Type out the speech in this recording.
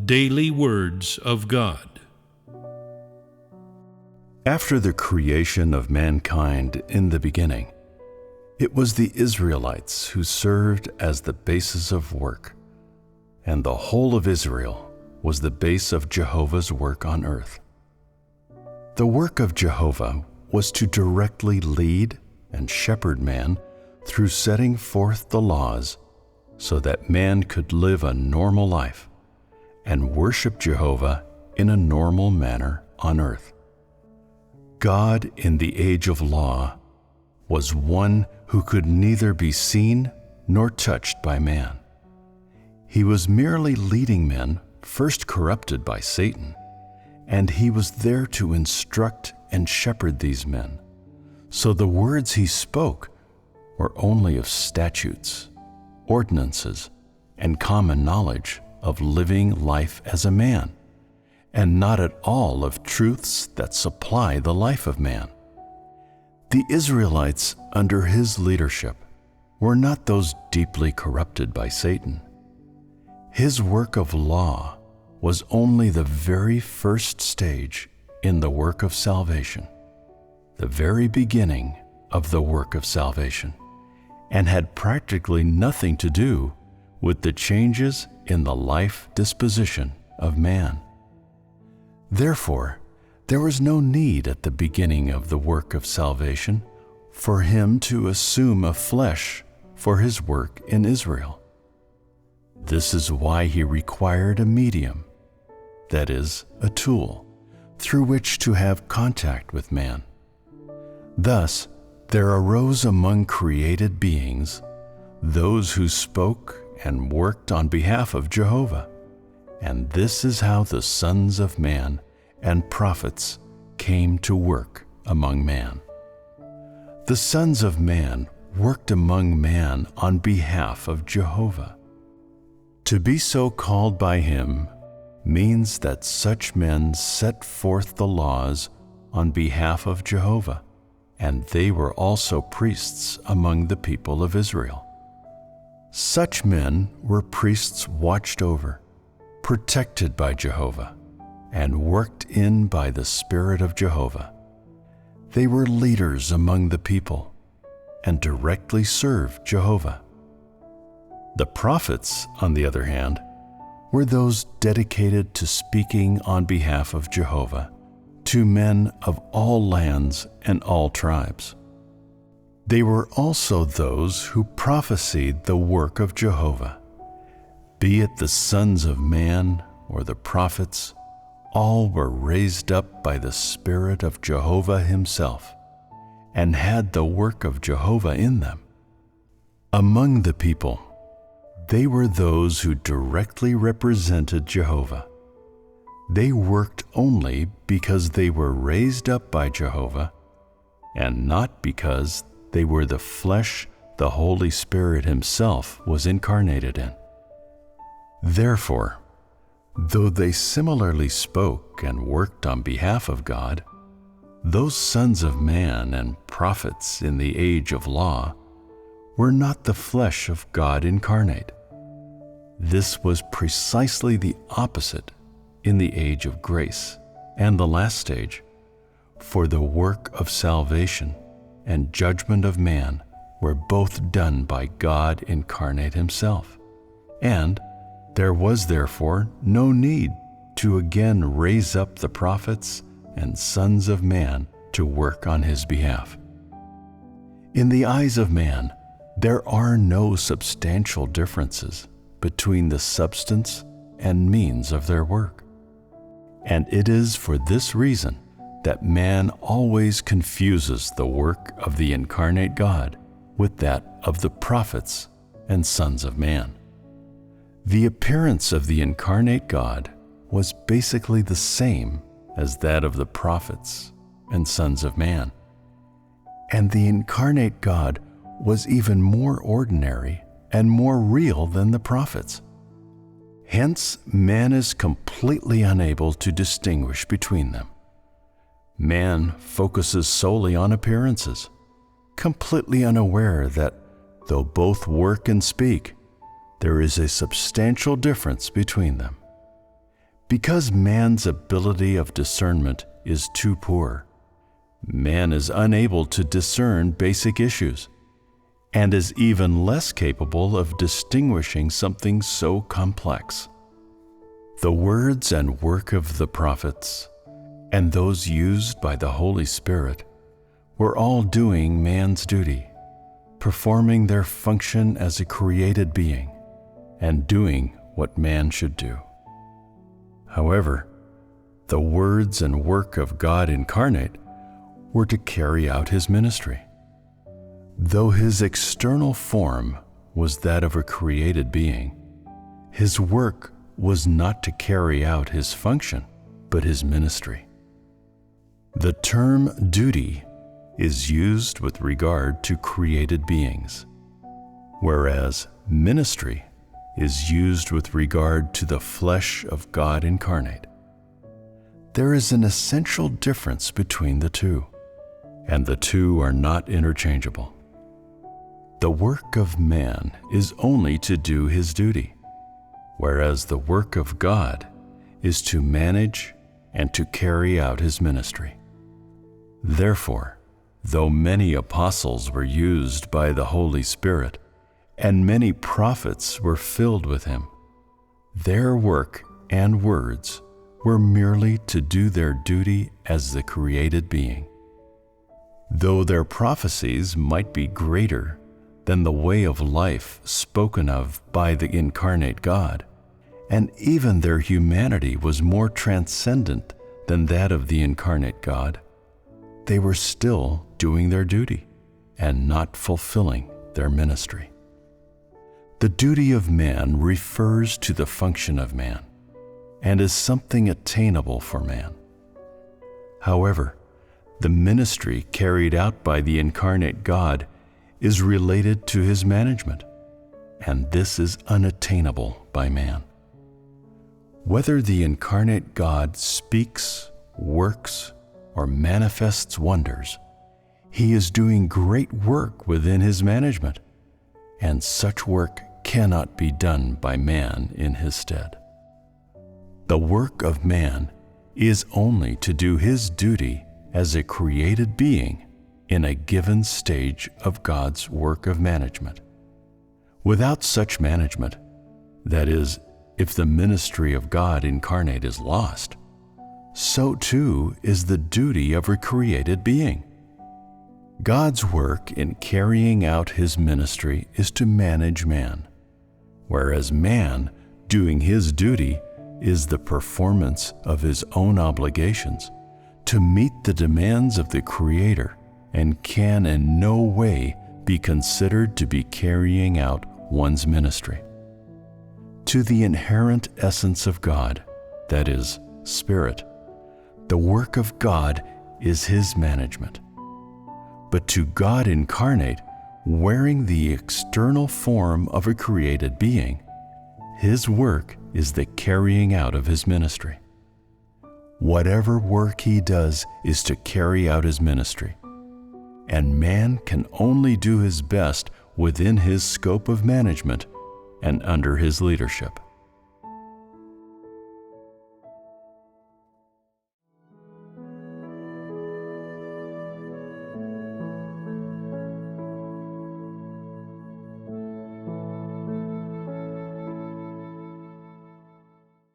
Daily Words of God. After the creation of mankind in the beginning, it was the Israelites who served as the basis of work, and the whole of Israel was the base of Jehovah's work on earth. The work of Jehovah was to directly lead and shepherd man through setting forth the laws so that man could live a normal life and worship Jehovah in a normal manner on earth. God in the age of law was one who could neither be seen nor touched by man. He was merely leading men first corrupted by Satan, and he was there to instruct and shepherd these men. So the words he spoke were only of statutes, ordinances, and common knowledge of living life as a man, and not at all of truths that supply the life of man. The Israelites under his leadership were not those deeply corrupted by Satan. His work of law was only the very first stage in the work of salvation, the very beginning of the work of salvation, and had practically nothing to do with the changes in the life disposition of man. Therefore, there was no need at the beginning of the work of salvation for him to assume a flesh for his work in Israel. This is why he required a medium, that is, a tool, through which to have contact with man. Thus, there arose among created beings those who spoke and worked on behalf of Jehovah, and this is how the sons of man and prophets came to work among man. The sons of man worked among man on behalf of Jehovah. To be so called by him means that such men set forth the laws on behalf of Jehovah, and they were also priests among the people of Israel. Such men were priests watched over, protected by Jehovah, and worked in by the Spirit of Jehovah. They were leaders among the people and directly served Jehovah. The prophets, on the other hand, were those dedicated to speaking on behalf of Jehovah to men of all lands and all tribes. They were also those who prophesied the work of Jehovah. Be it the sons of man or the prophets, all were raised up by the Spirit of Jehovah himself, and had the work of Jehovah in them. Among the people, they were those who directly represented Jehovah. They worked only because they were raised up by Jehovah, and not because they were the flesh the Holy Spirit himself was incarnated in. Therefore, though they similarly spoke and worked on behalf of God, those sons of man and prophets in the age of law were not the flesh of God incarnate. This was precisely the opposite in the age of grace and the last stage, for the work of salvation and judgment of man were both done by God incarnate himself, and there was therefore no need to again raise up the prophets and sons of man to work on his behalf. In the eyes of man, there are no substantial differences between the substance and means of their work. And it is for this reason that man always confuses the work of the incarnate God with that of the prophets and sons of man. The appearance of the incarnate God was basically the same as that of the prophets and sons of man. And the incarnate God was even more ordinary and more real than the prophets. Hence, man is completely unable to distinguish between them. Man focuses solely on appearances, completely unaware that, though both work and speak, there is a substantial difference between them. Because man's ability of discernment is too poor, man is unable to discern basic issues and is even less capable of distinguishing something so complex. The words and work of the prophets and those used by the Holy Spirit were all doing man's duty, performing their function as a created being and doing what man should do. However, the words and work of God incarnate were to carry out his ministry. Though his external form was that of a created being, his work was not to carry out his function, but his ministry. The term duty is used with regard to created beings, whereas ministry is used with regard to the flesh of God incarnate. There is an essential difference between the two, and the two are not interchangeable. The work of man is only to do his duty, whereas the work of God is to manage and to carry out his ministry. Therefore, though many apostles were used by the Holy Spirit, and many prophets were filled with him, their work and words were merely to do their duty as the created being. Though their prophecies might be greater than the way of life spoken of by the incarnate God, and even their humanity was more transcendent than that of the incarnate God, they were still doing their duty and not fulfilling their ministry. The duty of man refers to the function of man and is something attainable for man. However, the ministry carried out by the incarnate God is related to his management, and this is unattainable by man. Whether the incarnate God speaks, works, or manifests wonders, he is doing great work within his management, and such work cannot be done by man in his stead. The work of man is only to do his duty as a created being in a given stage of God's work of management. Without such management, that is, if the ministry of God incarnate is lost, so too is the duty of a created being. God's work in carrying out his ministry is to manage man, whereas man, doing his duty, is the performance of his own obligations to meet the demands of the Creator and can in no way be considered to be carrying out one's ministry. To the inherent essence of God, that is, Spirit, the work of God is his management. But to God incarnate, wearing the external form of a created being, his work is the carrying out of his ministry. Whatever work he does is to carry out his ministry, and man can only do his best within his scope of management and under his leadership.